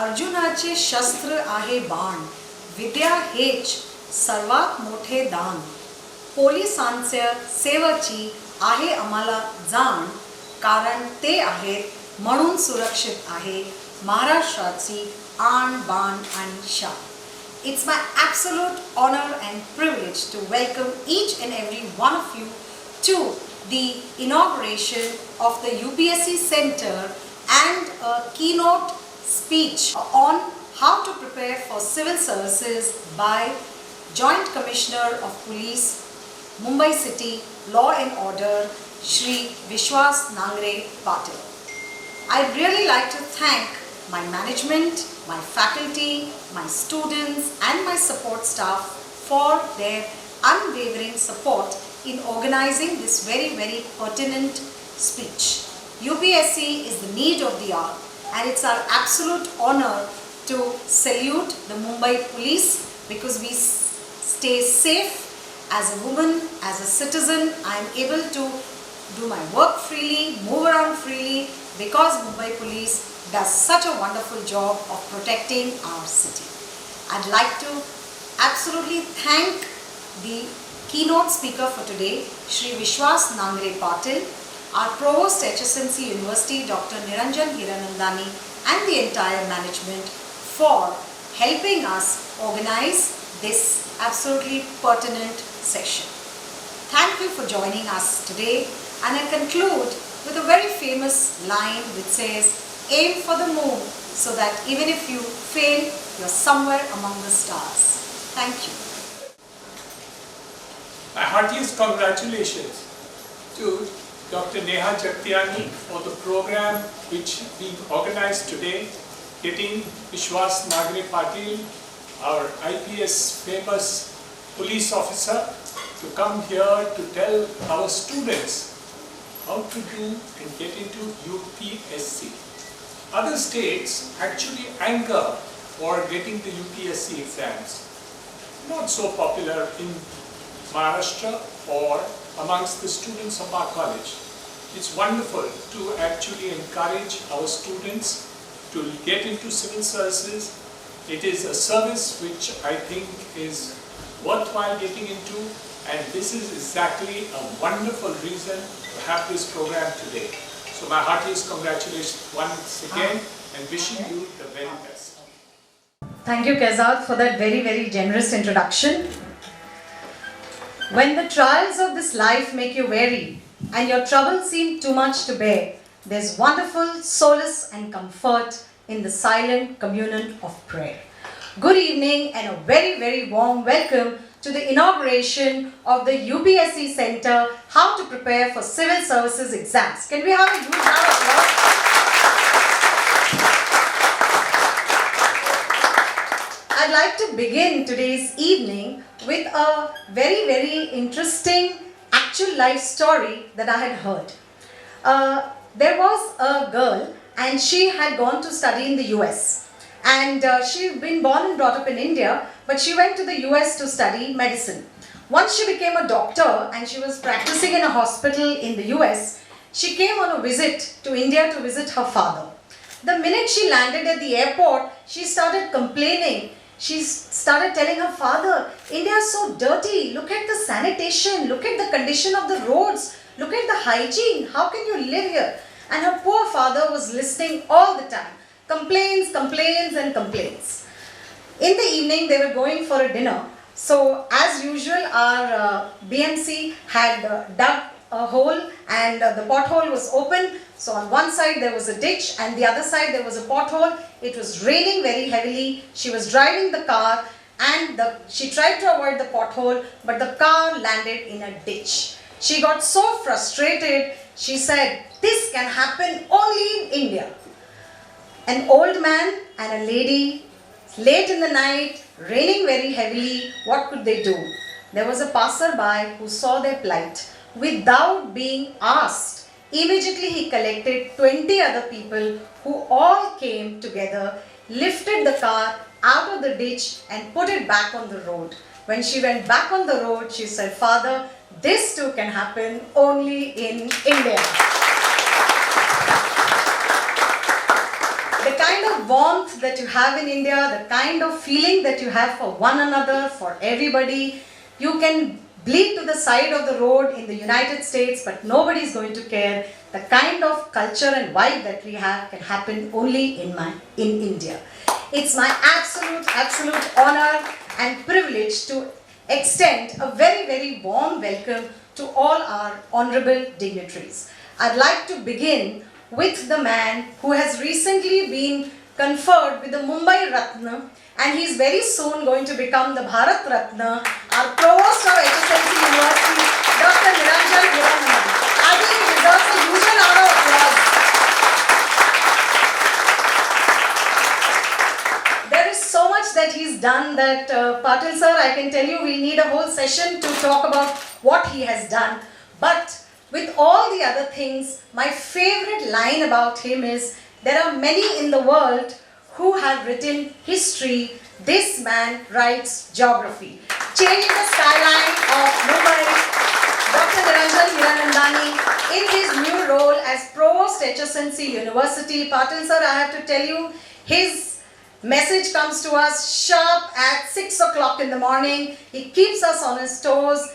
अर्जुनाचे शस्त्र आहे बाण, विद्या हेच सर्वात मोठे दान. पोलिसांच्या सेवेची आहे आम्हाला जाण, कारण ते आहेत म्हणून सुरक्षित आहे महाराष्ट्राची आन बान आणि शान. It's my absolute honor and privilege to welcome each and every one of you to the inauguration of the UPSC Center and a keynote speech on how to prepare for civil services by Joint Commissioner of Police, Mumbai City Law and Order, Shri Vishwas Nangre Patil. I'd really like to thank my management, my faculty, my students and my support staff for their unwavering support in organizing this very pertinent speech. UPSC is the need of the hour and it's our absolute honor to salute the Mumbai Police because we stay safe as a woman, as a citizen. I am able to do my work freely, move around freely because Mumbai Police does such a wonderful job of protecting our city. I'd like to absolutely thank the keynote speaker for today, Shri Vishwas Nangre Patil, our Provost HSMC University, Dr. Niranjan Hiranandani and the entire management for helping us organize this absolutely pertinent session. Thank you for joining us today, and I conclude with a very famous line which says, aim for the moon so that even if you fail, you're somewhere among the stars. Thank you. My heartiest congratulations to Dr. Neha Jagtiani for the program which being organized today, getting Vishwas Nangre Patil, our IPS famous police officer, to come here to tell our students how to do and get into UPSC. Other states actually anchor for getting the UPSC exams. Not so popular in Maharashtra or amongst the students of our college. It's wonderful to actually encourage our students to get into civil services. It is a service which I think is worthwhile getting into, and this is exactly a wonderful reason to have this program today. So my heartiest congratulations once again and wishing you the very best. Thank you, Kezad, for that very generous introduction. When the trials of this life make you weary and your troubles seem too much to bear, there's wonderful solace and comfort in the silent communion of prayer. Good evening and a very warm welcome to the inauguration of the UPSC Center, How to Prepare for Civil Services Exams. Can we have a huge round of applause? I'd like to begin today's evening with a very interesting actual life story that I had heard. There was a girl and she had gone to study in the US. And she'd been born and brought up in India, but she went to the US to study medicine. Once she became a doctor and she was practicing in a hospital in the US, she came on a visit to India to visit her father. The minute she landed at the airport, she started complaining. She started telling her father, India is so dirty, look at the sanitation, look at the condition of the roads, look at the hygiene, how can you live here? And her poor father was listening all the time. Complaints. In the evening, they were going for a dinner. So, as usual, our BMC had dug a hole and the pothole was open. So, on one side there was a ditch and the other side there was a pothole. It was raining very heavily. She was driving the car and she tried to avoid the pothole, but the car landed in a ditch. She got so frustrated, she said, this can happen only in India. An old man and a lady, late in the night, raining very heavily, what could they do? There was a passerby who saw their plight. Without being asked, immediately he collected 20 other people who all came together, lifted the car out of the ditch and put it back on the road. When she went back on the road, she said, Father, this too can happen only in India. The kind of warmth that you have in India, the kind of feeling that you have for one another, for everybody. You can bleed to the side of the road in the United States, but nobody is going to care. The kind of culture and vibe that we have can happen only in India. It's my absolute honor and privilege to extend a very warm welcome to all our honorable dignitaries. I'd like to begin with the man who has recently been conferred with the Mumbai Ratna, and he's very soon going to become the Bharat Ratna, our Provost of HSLC University, Dr. Niranjan Hiranandani. I think he deserves a huge round of applause. There is so much that he's done that, Patil sir, I can tell you we need a whole session to talk about what he has done. But with all the other things, my favorite line about him is, there are many in the world who have written history, this man writes geography. Changing the skyline of Mumbai, Dr. Niranjan Hiranandani, in his new role as Provost HSNC University. Patil sir, I have to tell you, his message comes to us sharp at 6 o'clock in the morning. He keeps us on his toes,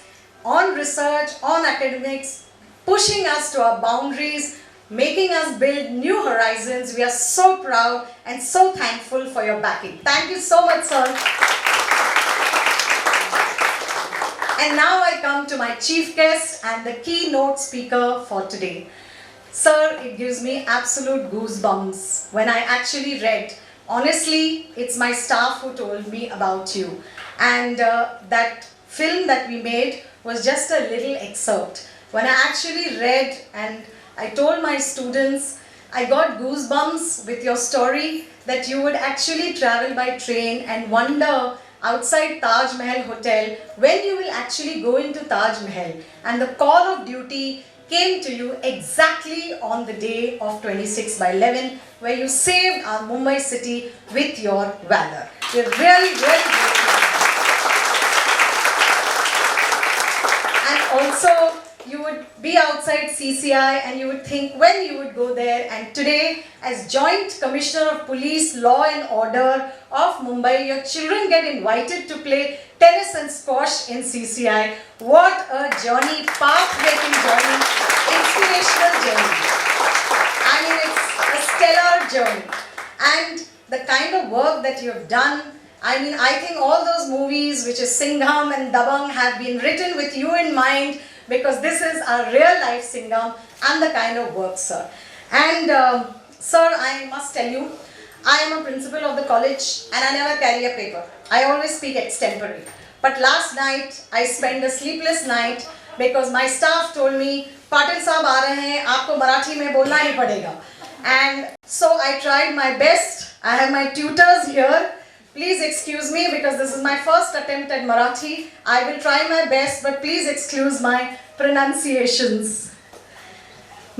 on research, on academics, pushing us to our boundaries, making us build new horizons. We are so proud and so thankful for your backing. Thank you so much, sir. And now I come to my chief guest and the keynote speaker for today. Sir, it gives me absolute goosebumps when I actually read. Honestly, it's my staff who told me about you. And that film that we made was just a little excerpt. When I actually read and I told my students, I got goosebumps with your story that you would actually travel by train and wonder outside Taj Mahal Hotel when you will actually go into Taj Mahal. And the call of duty came to you exactly on the day of 26/11, where you saved our Mumbai city with your valor. We're really grateful. And also, you would be outside CCI and you would think when you would go there, and today as Joint Commissioner of Police, Law and Order of Mumbai, your children get invited to play tennis and squash in CCI. What a journey, path-breaking journey, inspirational journey. I mean, it's a stellar journey. And the kind of work that you have done, I mean, I think all those movies, which is Singham and Dabang, have been written with you in mind, because this is a real life Singham and the kind of work, sir. And sir, I must tell you, I am a principal of the college and I never carry a paper. I always speak extempore. But last night, I spent a sleepless night because my staff told me, Patil साहब आ रहे हैं, आपको मराठी में बोलना ही पड़ेगा. And so I tried my best. I have my tutors here. Please excuse me because this is my first attempt at Marathi. I will try my best, but please excuse my pronunciations.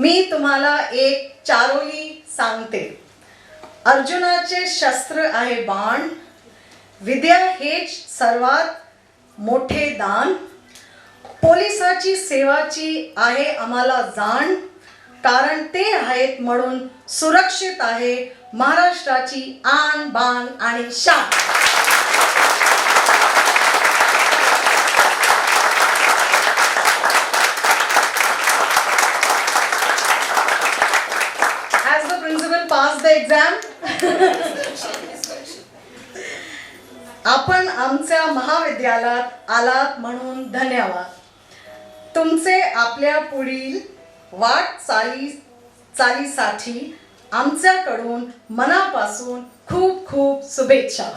मी तुम्हाला एक चारोळी सांगते. अर्जुनाचे शस्त्र आहे बाण, विद्या हेच सर्वात मोठे दान. पोलिसाची सेवाची आहे आम्हाला जाण, कारण ते आहेत म्हणून सुरक्षित आहे महाराष्ट्राची आन बान आणि शान. Has the principal passed the exam? आपण आमच्या महाविद्यालयात आलात म्हणून धन्यवाद. तुमचे आपल्या पुढील वाटचालीसाठी आमच्याकडून मनापासून खूप खूप शुभेच्छा.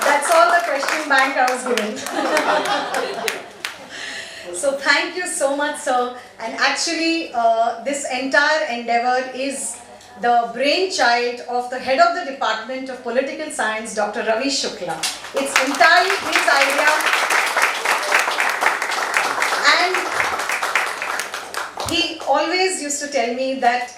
That's all the question bank I was given. So thank you so much, sir. And actually, this entire endeavor is the brainchild of the head of the Department of Political Science, Dr. Ravi Shukla. It's entirely his idea. And he always used to tell me that,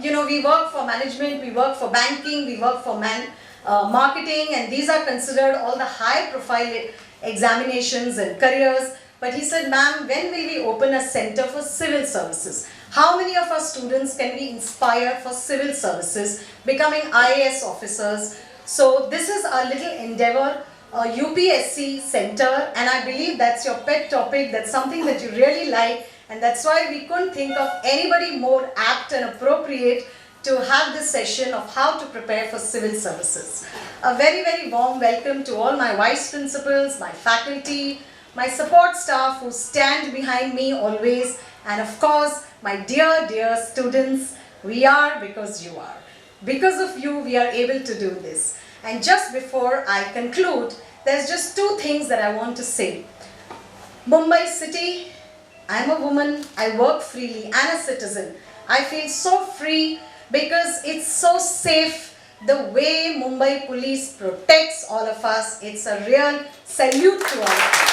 we work for management, we work for banking, we work for marketing, and these are considered all the high profile examinations and careers. but he said, ma'am, when will we open a center for civil services? How many of our students can we inspire for civil services, becoming IAS officers? So this is our little endeavor, a UPSC center, and I believe that's your pet topic, that's something that you really like, and that's why we couldn't think of anybody more apt and appropriate to have this session of how to prepare for civil services. A very, very warm welcome to all my vice principals, my faculty, my support staff who stand behind me always, and of course, my dear, dear students. We are because you are. Because of you, we are able to do this. And just before I conclude, there's just two things that I want to say. Mumbai city, I'm a woman, I work freely and a citizen. I feel so free because it's so safe. The way Mumbai police protects all of us, it's a real salute to all of us.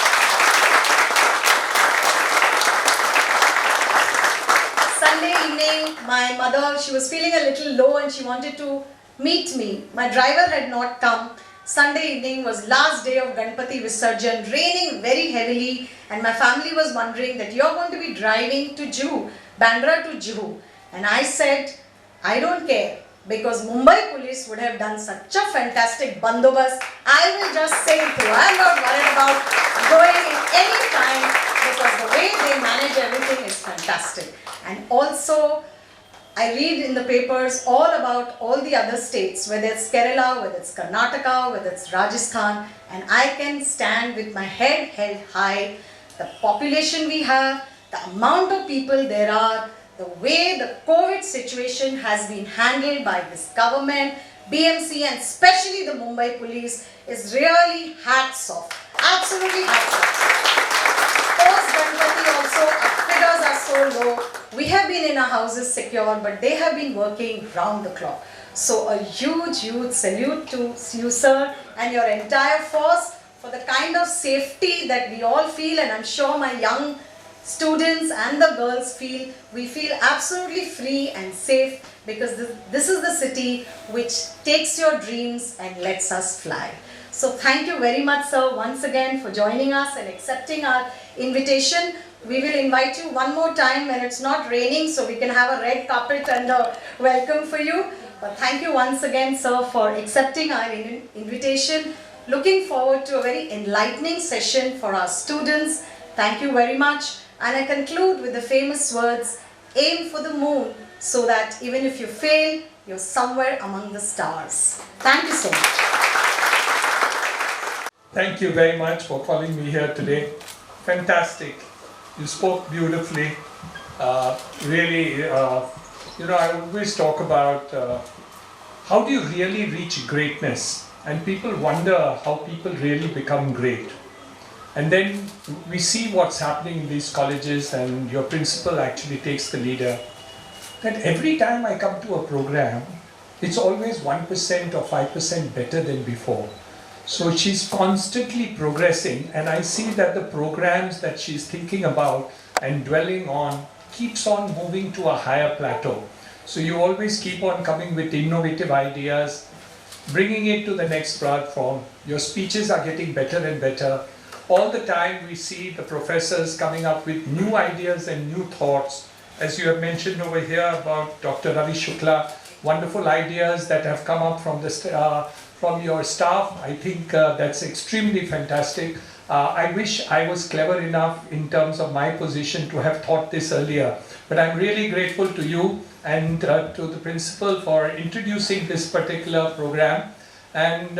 Sunday evening, my mother, she was feeling a little low and she wanted to meet me. My driver had not come. Sunday evening was last day of Ganpati Visarjan, raining very heavily, and my family was wondering that you're going to be driving to Juhu, Bandra to Juhu. And I said, I don't care, because Mumbai police would have done such a fantastic bandobast. I will just sail through. I'm not worried about going in any time, because the way they manage everything is fantastic. And also, I read in the papers all about all the other states, whether it's Kerala, whether it's Karnataka, whether it's Rajasthan, and I can stand with my head held high. The population we have, the amount of people there are, the way the COVID situation has been handled by this government, BMC, and especially the Mumbai police is really hats off. Absolutely hats off. Post-Ganpati also, our figures are so low. We have been in our houses secure, but they have been working round the clock. So a huge, huge salute to you, sir, and your entire force for the kind of safety that we all feel, and I'm sure my young students and the girls feel. We feel absolutely free and safe because this is the city which takes your dreams and lets us fly. So thank you very much, sir, once again for joining us and accepting our invitation. We will invite you one more time when it's not raining so we can have a red carpet and a welcome for you. But thank you once again, sir, for accepting our invitation. Looking forward to a very enlightening session for our students. Thank you very much. And I conclude with the famous words, aim for the moon so that even if you fail, you're somewhere among the stars. Thank you so much. Thank you very much for calling me here today. Fantastic. You spoke beautifully. I always talk about how do you really reach greatness? And people wonder how people really become great. And then we see what's happening in these colleges, and your principal actually takes the leader. That every time I come to a program, it's always 1% or 5% better than before. So she's constantly progressing, and I see that the programs that she's thinking about and dwelling on keeps on moving to a higher plateau. So you always keep on coming with innovative ideas, bringing it to the next platform. Your speeches are getting better and better. All the time we see the professors coming up with new ideas and new thoughts. As you have mentioned over here about Dr. Ravi Shukla, wonderful ideas that have come up from your staff. I think that's extremely fantastic. I wish I was clever enough in terms of my position to have thought this earlier. But I'm really grateful to you and to the principal for introducing this particular program. And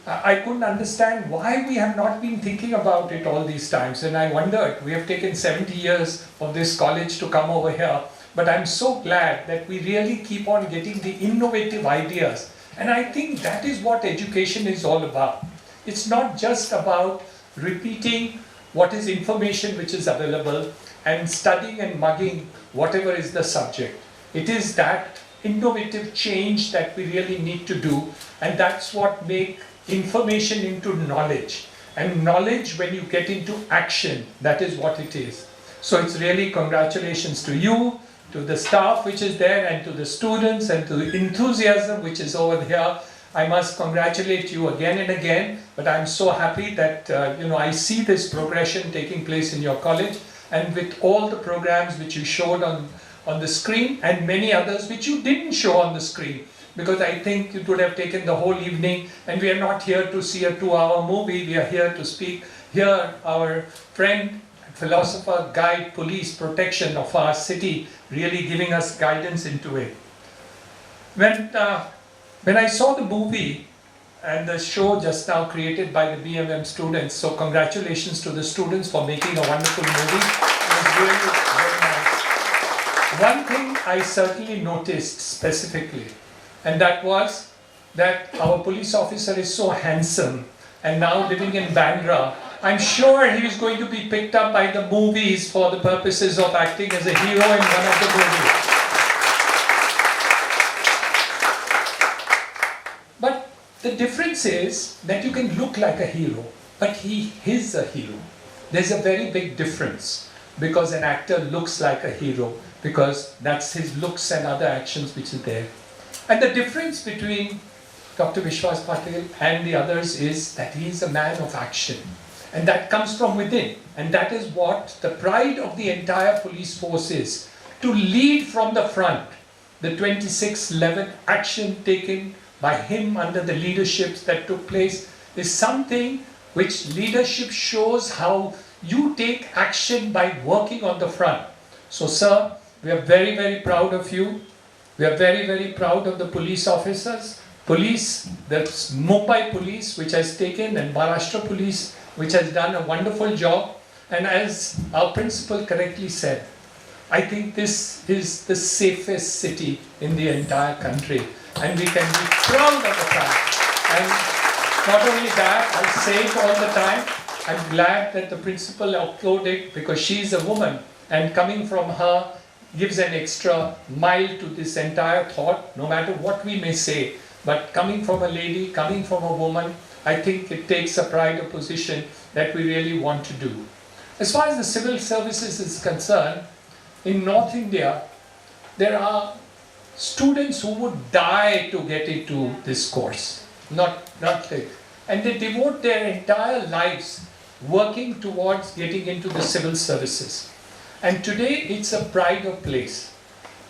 I couldn't understand why we have not been thinking about it all these times. And I wondered, we have taken 70 years of this college to come over here. But I'm so glad that we really keep on getting the innovative ideas. And I think that is what education is all about. It's not just about repeating what is information which is available and studying and mugging whatever is the subject. It is that innovative change that we really need to do, and that's what makes information into knowledge. And knowledge, when you get into action, that is what it is. So it's really congratulations to you, to the staff which is there, and to the students, and to the enthusiasm which is over here. I must congratulate you again and again, but I'm so happy that I see this progression taking place in your college, and with all the programs which you showed on the screen and many others which you didn't show on the screen, because I think it would have taken the whole evening, and we are not here to see a 2-hour movie, we are here to hear our friend, philosopher, guide, police, protection of our city really giving us guidance into it. When I saw the movie and the show just now created by the BMM students, so congratulations to the students for making a wonderful movie. It was really very nice. One thing I certainly noticed specifically, and that was that our police officer is so handsome and now living in Bandra. I'm sure he is going to be picked up by the movies for the purposes of acting as a hero in one of the movies. But the difference is that you can look like a hero, but he is a hero. There's a very big difference, because an actor looks like a hero, because that's his looks and other actions which are there. And the difference between Dr. Vishwas Patel and the others is that he is a man of action. And that comes from within. And that is what the pride of the entire police force is. To lead from the front. The 26/11 action taken by him under the leaderships that took place is something which leadership shows how you take action by working on the front. So sir, we are very, very proud of you. We are very, very proud of the police officers. Police, the Mumbai police which has taken, and Maharashtra police which has done a wonderful job. And as our principal correctly said, I think this is the safest city in the entire country, and we can be proud of the fact. And not only that, I say it all the time, I'm glad that the principal uploaded, because she is a woman, and coming from her gives an extra mile to this entire thought, no matter what we may say. But coming from a lady, coming from a woman, I think it takes a pride of position that we really want to do. As far as the civil services is concerned, in North India, there are students who would die to get into this course. And they devote their entire lives working towards getting into the civil services. And today it's a pride of place.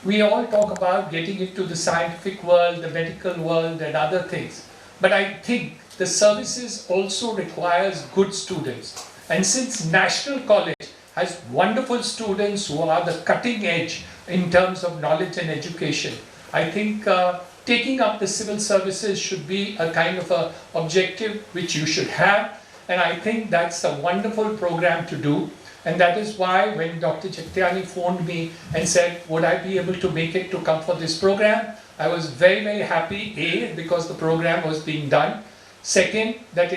We all talk about getting into the scientific world, the medical world and other things. But I think the services also requires good students. And since National College has wonderful students who are the cutting edge in terms of knowledge and education, I think taking up the civil services should be a kind of a objective which you should have. And I think that's a wonderful program to do. And that is why when Dr. Jagtiani phoned me and said, would I be able to make it to come for this program? I was very, very happy, A, because the program was being done. Second, that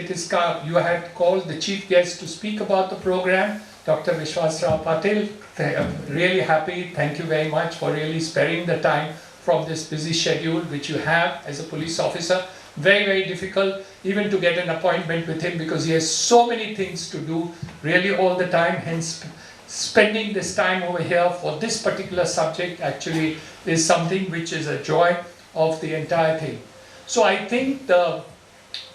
you had called the chief guest to speak about the program, Dr. Vishwas Rao Patil. I'm really happy. Thank you very much for really sparing the time from this busy schedule which you have as a police officer. Very, very difficult even to get an appointment with him, because he has so many things to do really all the time. Hence, spending this time over here for this particular subject actually is something which is a joy of the entire thing. So I think the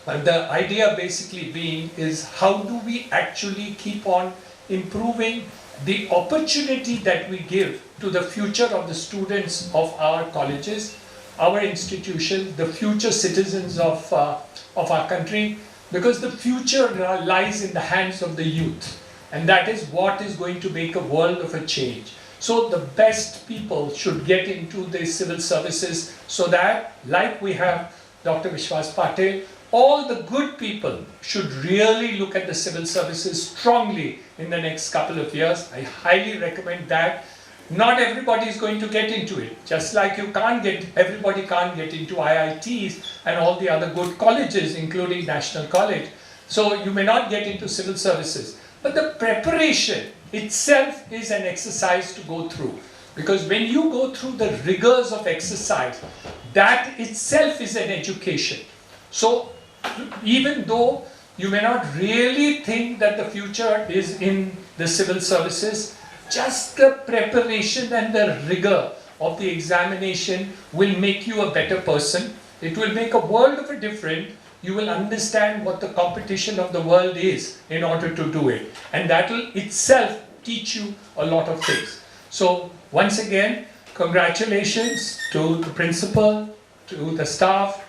idea basically being is, how do we actually keep on improving the opportunity that we give to the future of the students of our colleges, our institutions, the future citizens of our country, because the future lies in the hands of the youth, and that is what is going to make a world of a change. So the best people should get into the civil services, so that, like we have Dr. Vishwas Patel, all the good people should really look at the civil services strongly in the next couple of years. I highly recommend that. Not everybody is going to get into it. Just like everybody can't get into IITs and all the other good colleges, including National College. So you may not get into civil services. But the preparation itself is an exercise to go through. Because when you go through the rigors of exercise, that itself is an education. So even though you may not really think that the future is in the civil services, just the preparation and the rigor of the examination will make you a better person. It will make a world of a difference. You will understand what the competition of the world is in order to do it. And that will itself teach you a lot of things. So once again, congratulations to the principal, to the staff,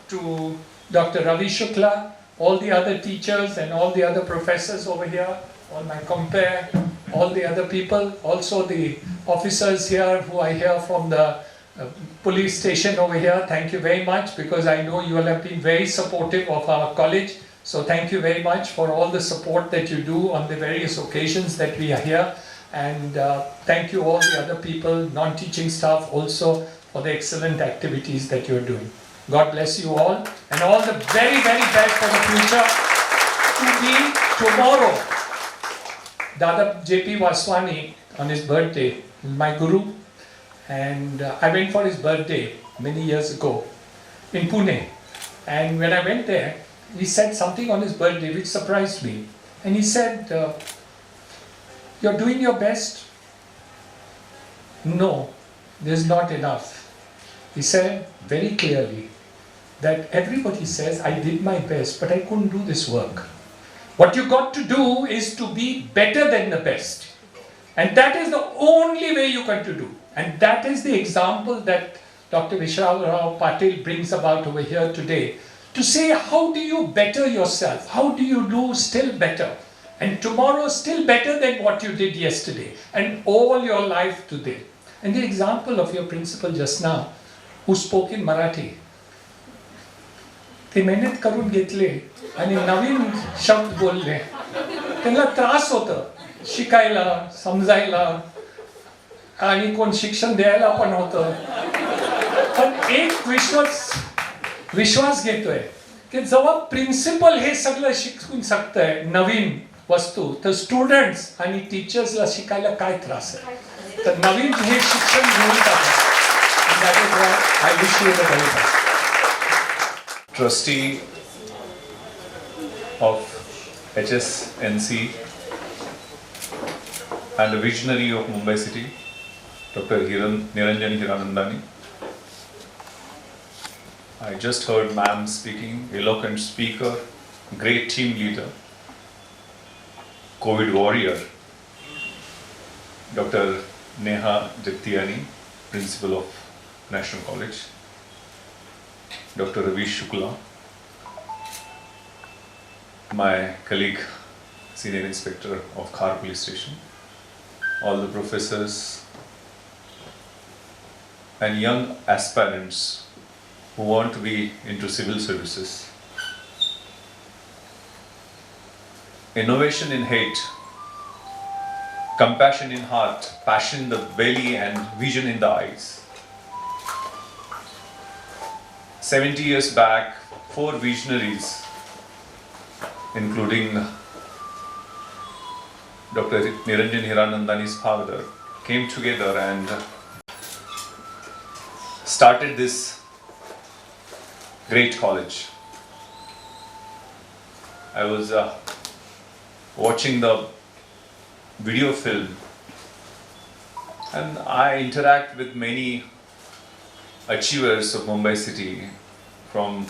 to Dr. Ravi Shukla, all the other teachers and all the other professors over here, all my compare, all the other people, also the officers here who I hear from the police station over here. Thank you very much, because I know you all have been very supportive of our college. So thank you very much for all the support that you do on the various occasions that we are here. And thank you all the other people, non-teaching staff also, for the excellent activities that you are doing. God bless you all, and all the very, very best for the future. To be tomorrow, Dada J.P. Vaswani, on his birthday, my guru, and I went for his birthday many years ago in Pune. And when I went there, he said something on his birthday which surprised me. And he said, "You're doing your best?" No, there's not enough. He said very clearly that everybody says, "I did my best, but I couldn't do this work." What you got to do is to be better than the best. And that is the only way you got to do. And that is the example that Dr. Vishal Rao Patil brings about over here today. To say, how do you better yourself? How do you do still better? And tomorrow still better than what you did yesterday. And all your life today. And the example of your principal just now, who spoke in Marathi, ते मेहनत करून घेतले आणि नवीन शब्द बोलले. त्यांना त्रास होतं शिकायला, समजायला, आणि कोण शिक्षण द्यायला पण होतं. पण एक विश्वास घेतोय की जेव्हा प्रिन्सिपल हे सगळं शिकवून शकतंय नवीन वस्तू, तर स्टुडंट्स आणि टीचर्सला शिकायला काय त्रास आहे. तर नवीन हे शिक्षण घेऊन टाका. That is why I wish you the very best. Trustee of HSNC and a visionary of Mumbai City, Dr. Niranjan Hiranandani. I just heard ma'am speaking, eloquent speaker, great team leader, COVID warrior, Dr. Neha Jagtiani, principal of National College, Dr. Ravi Shukla, my colleague, Senior Inspector of Khar Police Station, all the professors and young aspirants who want to be into civil services. Innovation in hate, compassion in heart, passion in the belly and vision in the eyes. 70 years back, 4 visionaries, including Dr. Niranjan Hiranandani's father, came together and started this great college. I was watching the video film, and I interact with many achievers of Mumbai City, from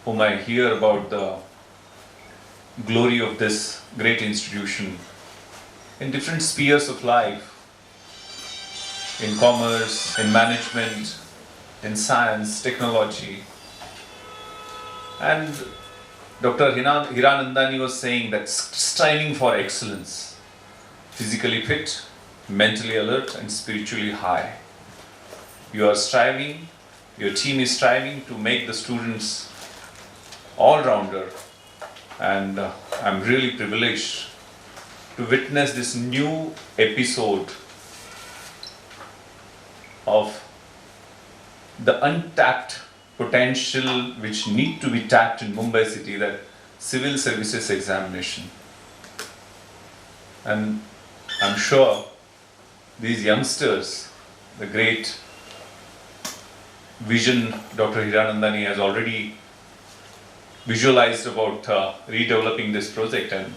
whom I hear about the glory of this great institution in different spheres of life, in commerce, in management, in science, technology. And Dr. Hiranandani was saying that striving for excellence, physically fit, mentally alert and spiritually high. You are striving, your team is striving to make the students all-rounder, and I'm really privileged to witness this new episode of the untapped potential which need to be tapped in Mumbai City, that civil services examination. And I'm sure these youngsters, the great vision Dr. Hiranandani has already visualized about redeveloping this project, and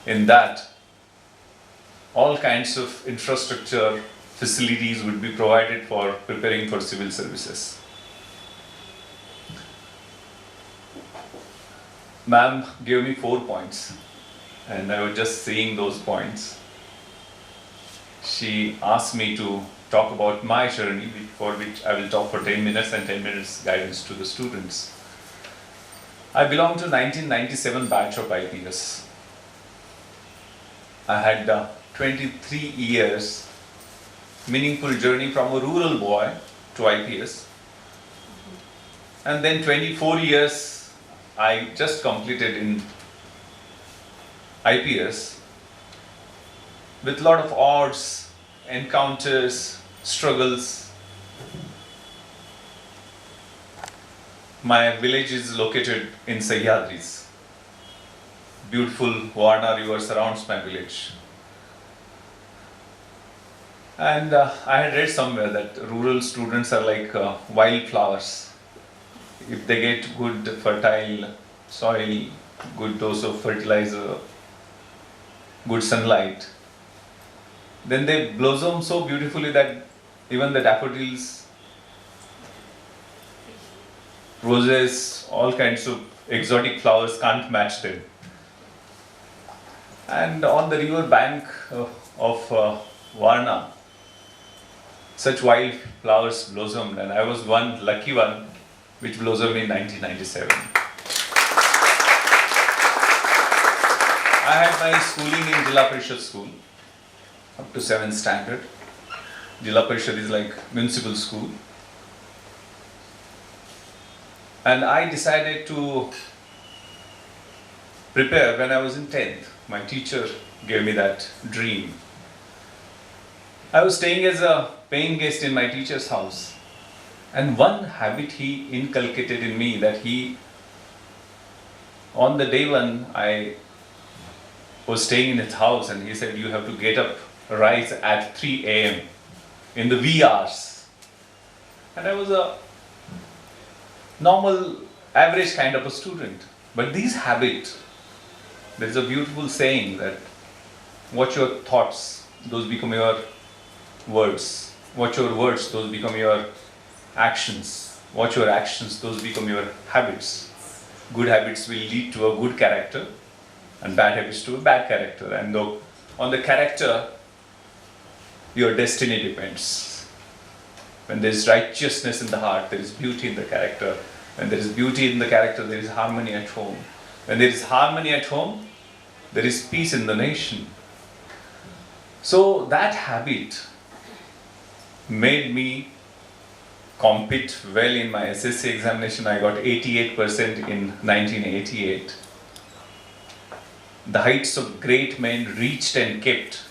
in that all kinds of infrastructure facilities would be provided for preparing for civil services. ma'am gave me 4 points, and I was just saying those points. She asked me to talk about my journey, for which I will talk for 10 minutes and 10 minutes guidance to the students. I belong to 1997 batch of IPS. I had 23 years meaningful journey from a rural boy to IPS, and then 24 years I just completed in IPS with a lot of odds, encounters, struggles. My village is located in Sahyadris. Beautiful Varna river surrounds my village. And I had read somewhere that rural students are like wildflowers. If they get good fertile soil, good dose of fertilizer, good sunlight, then they blossom so beautifully that even the daffodils, roses, all kinds of exotic flowers can't match them. And on the river bank of Varna, such wild flowers blossomed, and I was one lucky one which blossomed in 1997. I had my schooling in Jilla Parishad school up to 7th standard. Jilla Parishad is like municipal school. And I decided to prepare when I was in 10th. My teacher gave me that dream. I was staying as a paying guest in my teacher's house. And one habit he inculcated in me, that on the day when I was staying in his house, and he said, you have to get up, rise at 3 a.m. in the wee hours. And I was a normal, average kind of a student. But these habits, there is a beautiful saying that watch your thoughts, those become your words. Watch your words, those become your actions. Watch your actions, those become your habits. Good habits will lead to a good character, and bad habits to a bad character. And on the character, your destiny depends. When there is righteousness in the heart, there is beauty in the character. When there is beauty in the character, there is harmony at home. When there is harmony at home, there is peace in the nation. So that habit made me compete well in my SSC examination. I got 88% in 1988. The heights of great men reached and kept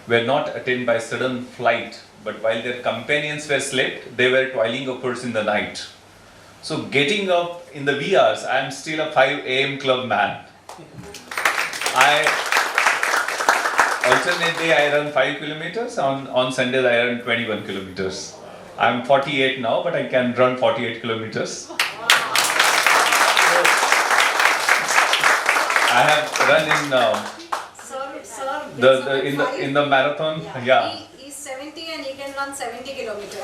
were not attained by sudden flight, but while their companions were slept, they were toiling upwards in the night. So getting up in the wee hours, I am still a 5 a.m. club man. Alternate day I run 5 kilometers, on Sundays I run 21 kilometers. I am 48 now, but I can run 48 kilometers. I have run in the marathon. Yeah. He's 70 and he can run 70 kilometers.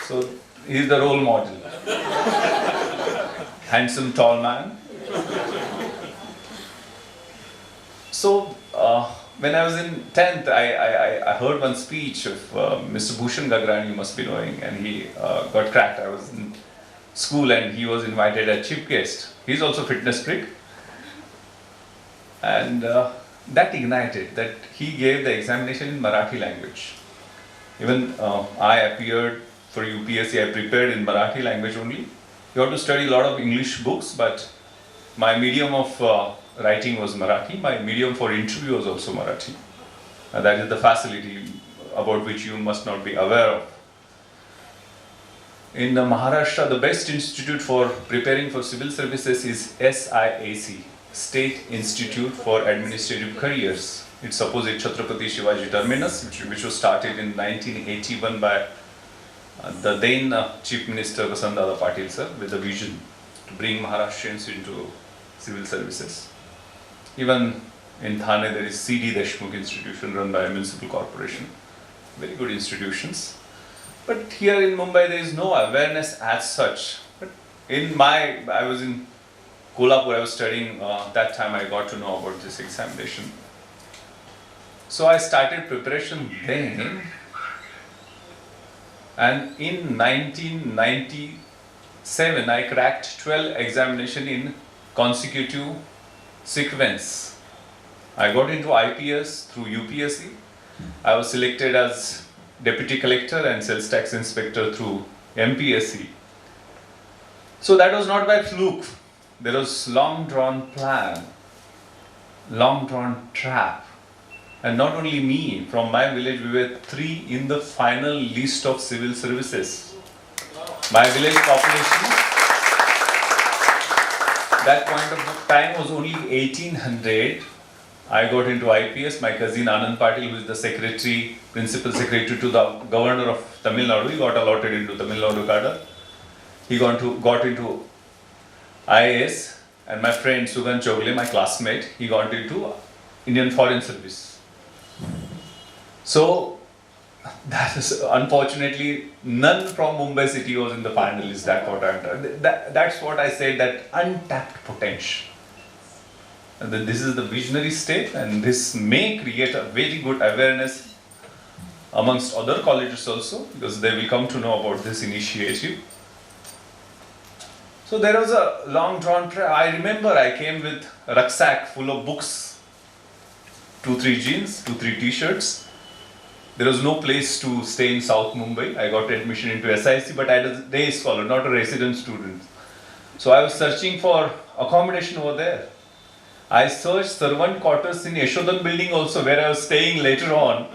So he is the role model. Handsome, tall man. So when I was in 10th, I heard one speech of Mr. Bhushan Gagran, you must be knowing, and he got cracked. I was in school and he was invited as chief guest. He's also fitness freak. And that ignited, that he gave the examination in Marathi language. Even I appeared for UPSC, I prepared in Marathi language only. You have to study a lot of English books, but my medium of writing was Marathi. My medium for interview was also Marathi. That is the facility about which you must not be aware of. In Maharashtra, the best institute for preparing for civil services is SIAC, State Institute for Administrative Careers. It's opposite Chhatrapati Shivaji Terminus, which was started in 1981 by the then Chief Minister Vasantdada Patil sir, with a vision to bring Maharashtrians into civil services. Even in Thane there is C.D. Deshmukh Institution run by a municipal corporation. Very good institutions. But here in Mumbai there is no awareness as such. But I was in Kolhapur, I was studying, that time I got to know about this examination. So I started preparation then, and in 1997 I cracked 12 examination in consecutive sequence. I got into IPS through UPSC. I was selected as Deputy Collector and Sales Tax Inspector through MPSC. So that was not by fluke. There was long drawn plan, long drawn trap. And not only me, from my village we were 3 in the final list of civil services. My village population, that point of time was only 1800. I got into IPS. My cousin Anand Patil, who is the secretary, principal secretary to the governor of Tamil Nadu, he got allotted into Tamil Nadu cadre. He got into IAS, and my friend Sugan Chogle, my classmate, he got into Indian Foreign Service. So that is unfortunately none from Mumbai city was in the finalists. That's what I said, that untapped potential. And then this is the visionary state, and this may create a very good awareness amongst other colleges also, because they will come to know about this initiative. So there was a long drawn prayer. I remember I came with a rucksack full of books, 2-3 jeans, 2-3 t-shirts. There was no place to stay in South Mumbai. I got admission into SIC, but I was a day scholar, not a resident student. So I was searching for accommodation over there. I searched servant quarters in Yashodan building also, where I was staying later on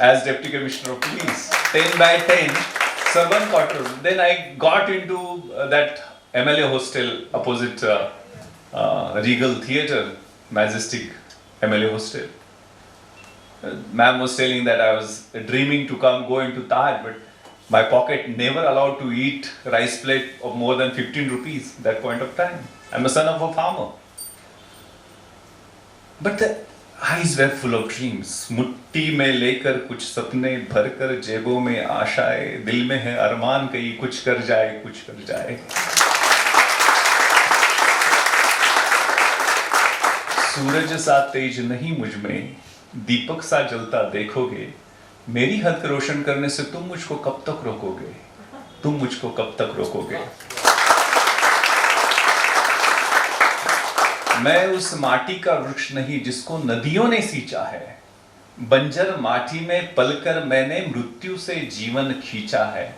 as Deputy Commissioner of Police. 10 by 10 servant quarters. Then I got into that MLA hostel opposite Regal Theatre, Majestic MLA hostel. Ma'am was telling that I was dreaming to go into Taj, but my pocket never allowed to eat rice plate of more than 15 rupees at that point of time. I'm a son of a farmer. But the eyes were full of dreams. मुट्ठी में लेकर कुछ सपने भरकर जेबों में आशाएं, दिल में है अरमान कहीं कुछ कर जाए, कुछ कर जाए. सूरज सा तेज नहीं मुझ में, दीपक सा जलता देखोगे, मेरी हद रोशन करने से तुम मुझको कब तक रोकोगे, तुम मुझको कब तक रोकोगे. मैं उस माटी का वृक्ष नहीं जिसको नदियों ने सींचा है, बंजर माटी में पलकर मैंने मृत्यु से जीवन खींचा है.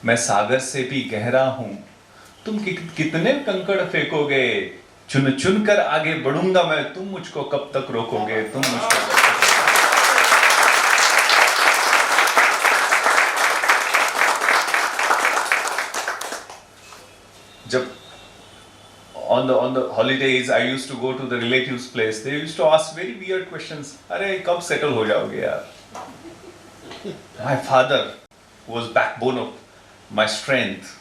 मैं सागर से भी गहरा हूं, तुम कितने कंकड़ फेंकोगे, चुन चुन कर आगे बढ़ूंगा मैं, तुम मुझको कब तक रोकोगे, तुम मुझको कब तक. जब on the holidays I used to go to the relatives' place, they used to ask very weird questions. अरे कब settle हो जाओगे यार? My father was backbone of my strength.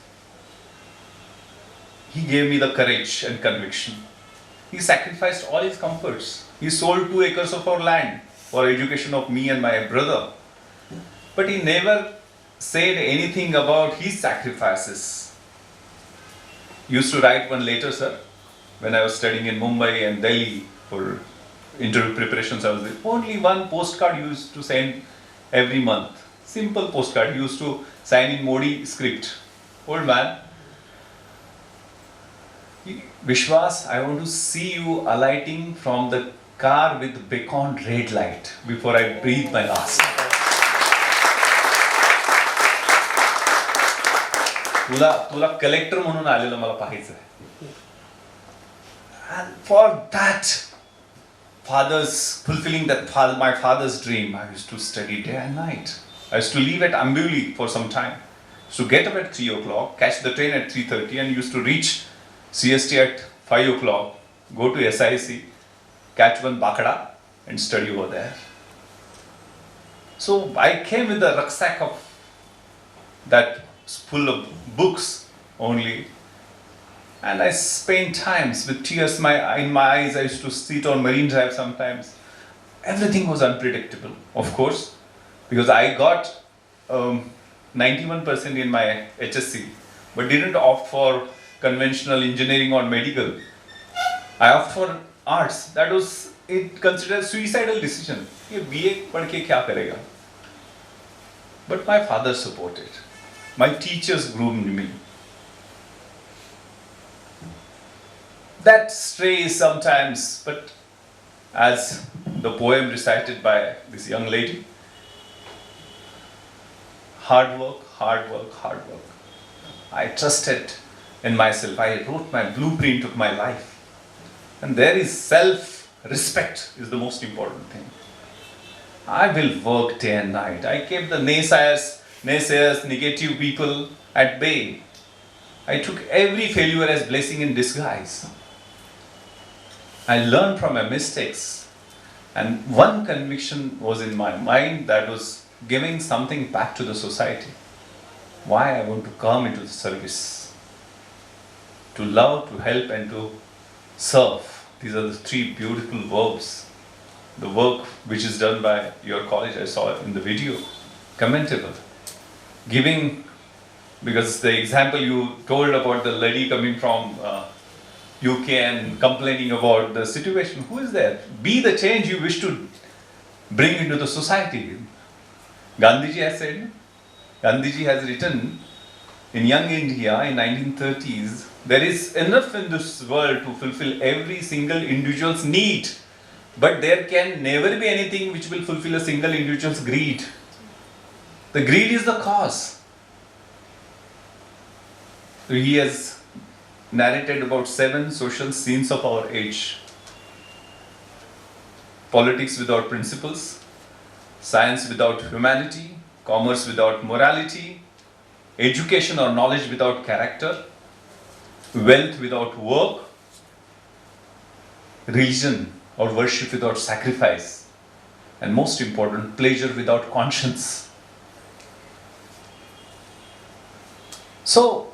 He gave me the courage and conviction. He sacrificed all his comforts. He sold 2 acres of our land for education of me and my brother. But he never said anything about his sacrifices. He used to write one letter, sir, when I was studying in Mumbai and Delhi for interview preparations. I was there. Only one postcard he used to send every month. Simple postcard. He used to sign in Modi script. Old man. Vishwas, I want to see you alighting from the car with beacon red light before I breathe my last. तुला collector म्हणून आलेलं मला पाहायचं. And for that fulfilling my father's dream, I used to study day and night. I used to leave at Ambuli for some time. So get up at 3 o'clock, catch the train at 3:30, and used to reach CST at 5 o'clock, go to SIC, catch one bakada and study over there. So I came with a rucksack of that full of books only, and I spent times with tears in my eyes. I used to sit on Marine Drive sometimes. Everything was unpredictable, of course, because I got 91% in my HSC, but didn't opt for conventional engineering or medical. I opted for arts. That was it considered a suicidal decision. ये BA पढ़ के क्या करेगा? But my father supported. My teachers groomed me. That strays sometimes, but as the poem recited by this young lady, hard work, hard work, hard work. I trusted in myself. I wrote my blueprint of my life. And there is self-respect is the most important thing. I will work day and night. I kept the naysayers, negative people at bay. I took every failure as blessing in disguise. I learned from my mistakes. And one conviction was in my mind, that was giving something back to the society. Why I want to come into the service. To love, to help, and to serve. These are the three beautiful verbs. The work which is done by your college, I saw in the video, commendable. Giving, because the example you told about the lady coming from UK and complaining about the situation, who is there? Be the change you wish to bring into the society. Gandhiji has said, Gandhiji has written in Young India in 1930s, there is enough in this world to fulfill every single individual's need, but there can never be anything which will fulfill a single individual's greed. The greed is the cause. He has narrated about 7 social sins of our age. Politics without principles, science without humanity, commerce without morality, education or knowledge without character, wealth without work, religion or worship without sacrifice, and most important, pleasure without conscience. So,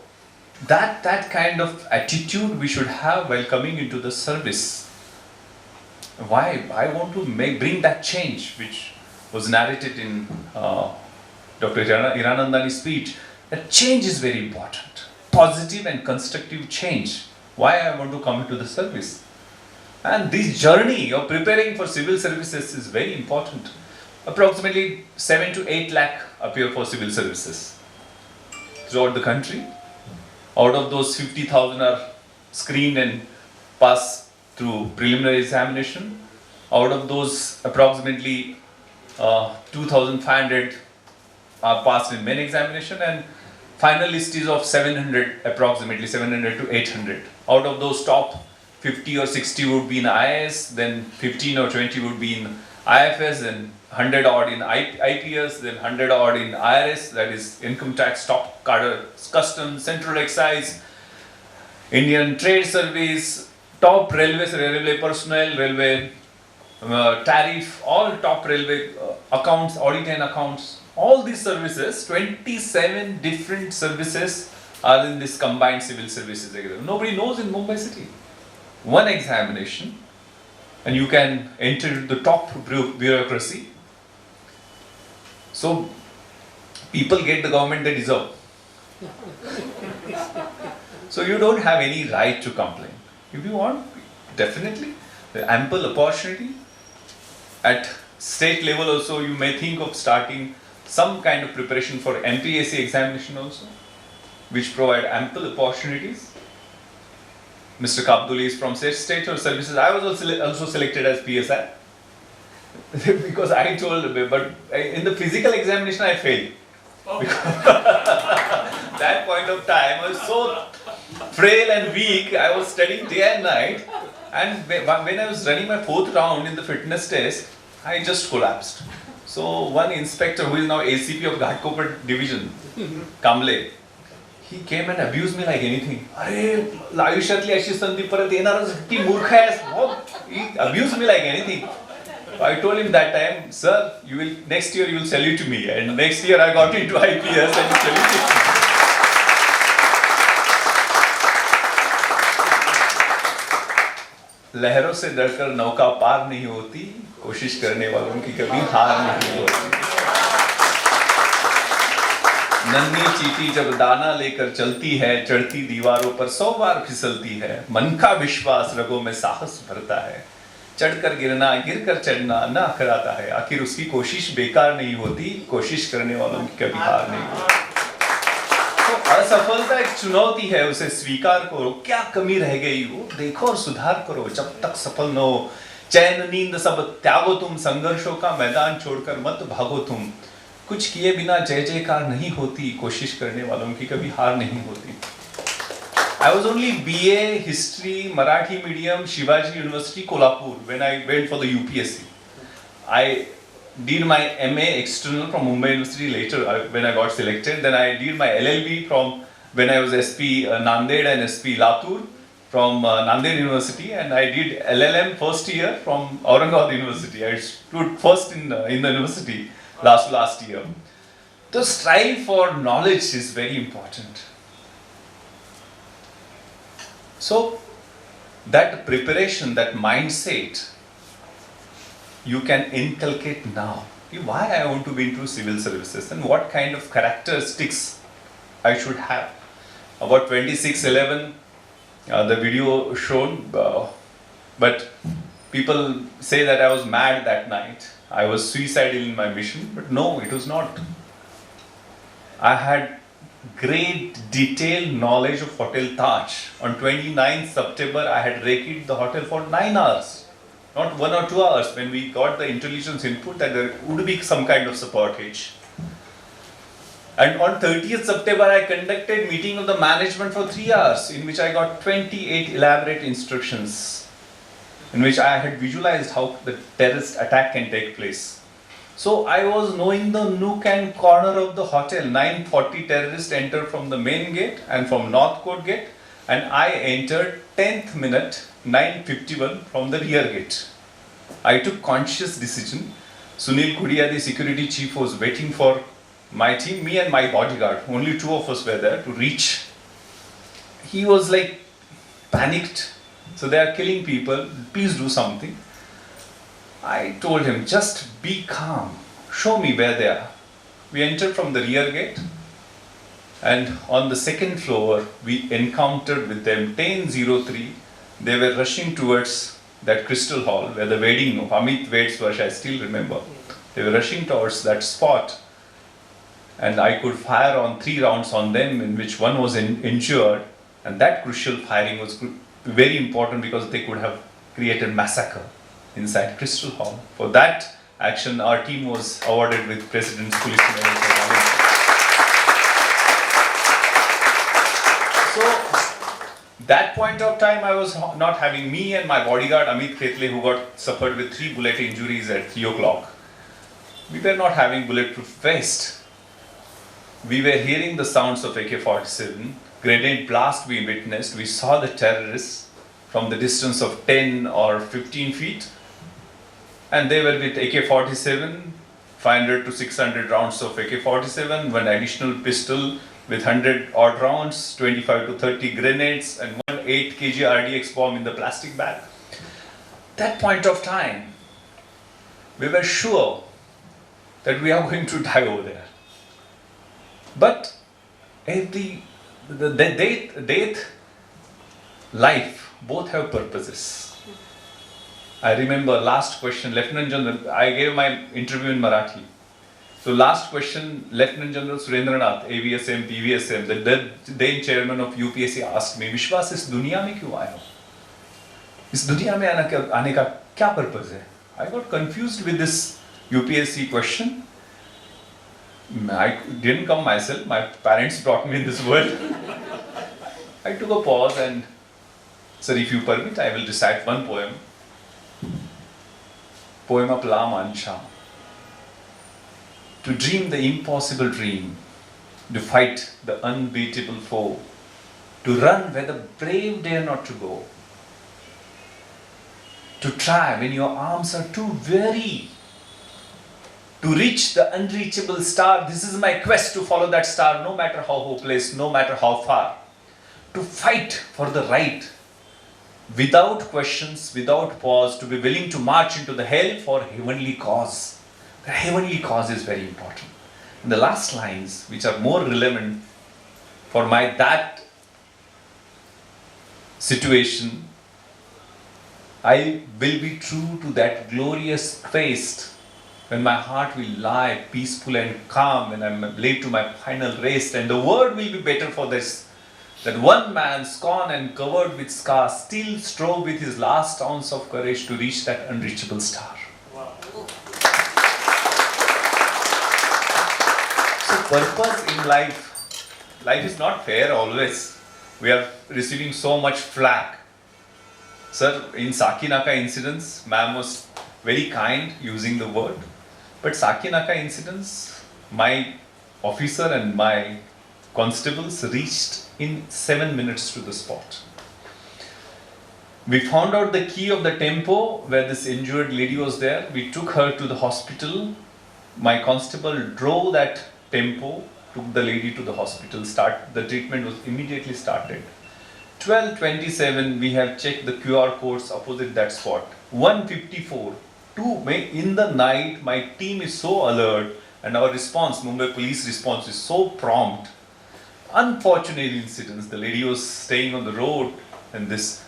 that kind of attitude we should have while coming into the service. Why? I want to bring that change which was narrated in Dr. Hiranandani's speech. That change is very important. Positive and constructive change. Why I want to come into the service. And this journey of preparing for civil services is very important. Approximately 7 to 8 lakh appear for civil services throughout the country. Out of those, 50,000 are screened and pass through preliminary examination. Out of those, approximately 2,500 are passed in main examination, and final list is of 700, approximately 700 to 800. Out of those, top 50 or 60 would be in IAS, then 15 or 20 would be in IFS, then 100 odd in IPS, then 100 odd in IRS, that is income tax, top customs, central excise, Indian trade service, top railways, railway personnel, railway tariff, all top railway accounts, audit and accounts, all these services, 27 different services are in this combined civil services exam. Nobody knows in Mumbai city. One examination and you can enter the top bureaucracy. So people get the government they deserve. So you don't have any right to complain. If you want, definitely, the ample opportunity. At state level also, you may think of starting some kind of preparation for MPSC examination also, which provide ample opportunities. Mr. Kabduli is from state or services. I was also selected as PSI because I told, but in the physical examination I failed. That point of time I was so frail and weak. I was studying day and night, and when I was running my 4th round in the fitness test, I just collapsed. So one inspector who is now ACP of Ghatkopar division, Kamble, he came and abused me like anything. He abused me like anything. I told him that time, sir, next year you will salute me. And next year I got into IPS and he saluted me. लहरों से डरकर नौका पार नहीं होती, कोशिश करने वालों की कभी हार नहीं होती. नन्ही चींटी जब दाना लेकर चलती है, चढ़ती दीवारों पर 100 बार फिसलती है, मन का विश्वास रगों में साहस भरता है, चढ़कर गिरना गिरकर चढ़ना न अखराता है, आखिर उसकी कोशिश बेकार नहीं होती, कोशिश करने वालों की कभी हार नहीं होती। तो असफलता एक चुनौती है, उसे स्वीकार करो, क्या कमी रह गई हो देखो और सुधार करो, जब तक सफल न हो चैन नींद सब त्यागो तुम, संघर्षों का मैदान छोड़कर मत भागो तुम, कुछ किए बिना जय जयकार नहीं होती, कोशिश करने वालों की कभी हार नहीं होती। I was only BA History Marathi medium Shivaji University Kolhapur when I went for the UPSC. I did my MA external from Mumbai University later when I got selected. Then I did my LLB from when I was SP Nanded and SP Latur from Nanded University, and I did LLM first year from Aurangabad University. I stood first in the university last year. The strive for knowledge is very important. So that preparation, that mindset, you can inculcate now. Why I want to be into civil services and what kind of characteristics I should have. About 2611, the video shown, but people say that I was mad that night. I was suicidal in my mission, but no, it was not. I had great detailed knowledge of Hotel Taj. On 29th September, I had raided the hotel for 9 hours, not 1 or 2 hours, when we got the intelligence input that there would be some kind of sabotage. And on 30th September, I conducted meeting of the management for 3 hours, in which I got 28 elaborate instructions, in which I had visualized how the terrorist attack can take place. So I was knowing the nook and corner of the hotel. 9:40 terrorists entered from the main gate and from North Court gate, and I entered 10th minute 9:51 from the rear gate. I took conscious decision. Sunil Kudia, the security chief, was waiting for my team, me and my bodyguard. Only 2 of us were there to reach. He was like panicked. So they are killing people. Please do something. I told him, just be calm, show me where they are. We entered from the rear gate, and on the second floor we encountered with them 10:03. They were rushing towards that Crystal Hall where the wedding of Amit Ved's Vash, I still remember. They were rushing towards that spot, and I could fire on 3 rounds on them, in which one was injured, and that crucial firing was very important because they could have created massacre inside Crystal Hall. For that action, our team was awarded with President's Police Medal for valor. So, that point of time, I was not having me and my bodyguard Amit Khetle, who suffered with 3 bullet injuries at 3 o'clock. We were not having bulletproof vest. We were hearing the sounds of AK-47, grenade blast we witnessed. We saw the terrorists from the distance of 10 or 15 feet. And they were with AK-47, 500 to 600 rounds of AK-47, one additional pistol with 100 odd rounds, 25 to 30 grenades, and one 8 kg RDX bomb in the plastic bag. That point of time, we were sure that we are going to die over there. But the death, life, both have purposes. I remember last question, Lieutenant General, I gave my interview in Marathi. So last question, Lieutenant General Surendranath, AVSM, PVSM, the then chairman of UPSC asked me, विश्वास इस दुनिया में क्यों आए हो? इस दुनिया में आने का क्या purpose है? I got confused with this UPSC question. I didn't come myself, my parents brought me in this world. I took a pause and, sir, if you permit, I will recite one poem. Poem of La Mancha. To dream the impossible dream, to fight the unbeatable foe, to run where the brave dare not to go, to try when your arms are too weary, to reach the unreachable star. This is my quest, to follow that star, no matter how hopeless, no matter how far, to fight for the right, without questions, without pause, to be willing to march into the hell for heavenly cause. The heavenly cause is very important. The last lines, which are more relevant for that situation, I will be true to that glorious quest when my heart will lie peaceful and calm when I am laid to my final rest, and the world will be better for this. That one man, scorned and covered with scars, still strove with his last ounce of courage to reach that unreachable star. Wow. So purpose in life is not fair always. We are receiving so much flack. Sir, in Sakinaka incidents, ma'am was very kind using the word. But Sakinaka incidents, my officer and my constables reached in 7 minutes to the spot. We found out the key of the tempo where this injured lady was there. We took her to the hospital. My constable drove that tempo, took the lady to the hospital. The treatment was immediately started. 12:27, we have checked the QR codes opposite that spot. 1:54, in the night, my team is so alert and our response, Mumbai police response, is so prompt. Unfortunate incidents, the lady was staying on the road and this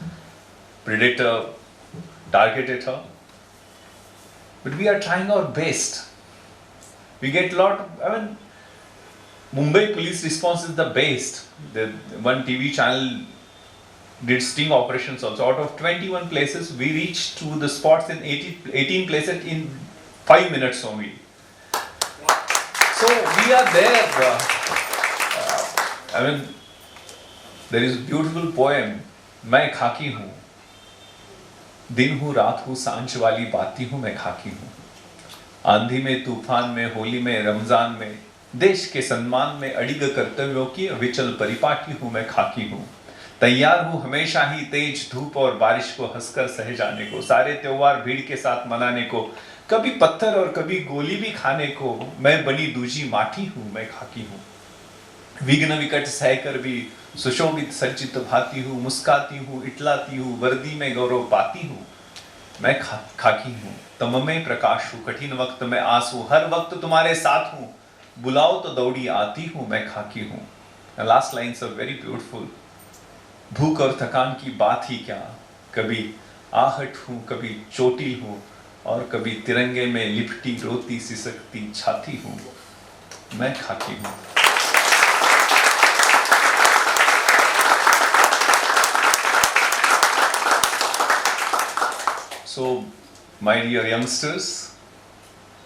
predator targeted her. But we are trying our best. We get Mumbai police response is the best. One TV channel did sting operations also. Out of 21 places, we reached to the spots in 18 places in 5 minutes only. So we are there. There is a beautiful poem. मैं खाकी हूँ, दिन हूँ, रात हूँ, सांझ वाली बाती हूँ, मैं खाकी हूँ. आंधी में, तूफान में, होली में, रमजान में, देश के सम्मान में अडिग कर्तव्यों की विचल परिपाटी हूँ, मैं खाकी हूँ. तैयार हूँ हमेशा ही तेज धूप और बारिश को हंसकर सह जाने को, सारे त्योहार भीड़ के साथ मनाने को, कभी पत्थर और कभी गोली भी खाने को. मैं बनी दूजी माटी हूँ, मैं खाकी हूँ. विघ्न विकट सहकर भी सुशोभित सज्जित भाती हूँ, मुस्काती हूँ, इटलाती हूँ, वर्दी में गौरव पाती हूँ, मैं खाकी हूँ. तम में प्रकाश हूँ, कठिन वक्त में आंसू, हर वक्त तुम्हारे साथ हूँ, बुलाओ तो दौड़ी आती हूँ, मैं खाकी हूँ. The last lines are very beautiful. भूख और थकान की बात ही क्या, कभी आहट हूँ, कभी चोटिल हूँ, और कभी तिरंगे में लिपटी रोती सिसकती छाती हूँ, मैं खाकी हूँ. So, my dear youngsters,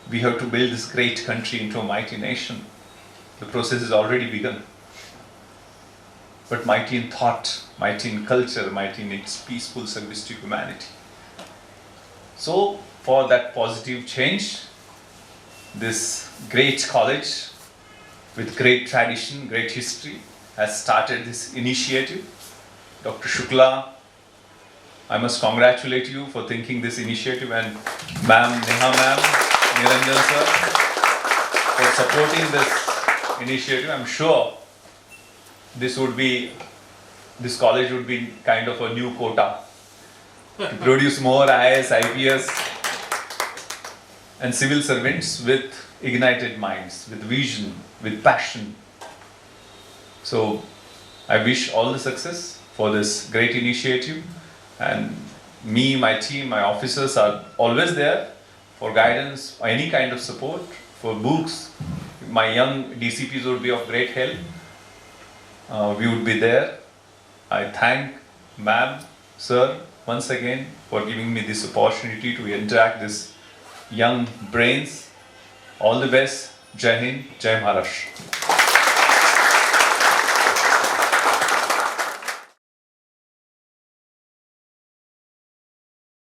we have to build this great country into a mighty nation. The process has already begun. But mighty in thought, mighty in culture, mighty in its peaceful service to humanity. So, for that positive change, this great college with great tradition, great history has started this initiative. Dr. Shukla, I must congratulate you for thinking this initiative, and Ma'am, Neha Ma'am, Niranjan Sir, for supporting this initiative. I'm sure this college would be kind of a new quota to produce more IAS, IPS and civil servants with ignited minds, with vision, with passion. So I wish all the success for this great initiative, and me, my team, my officers are always there for guidance, any kind of support, for books. My young DCPs would be of great help. We would be there. I thank Ma'am, Sir, once again for giving me this opportunity to interact with young brains. All the best. Jai Hind, Jai Maharashtra.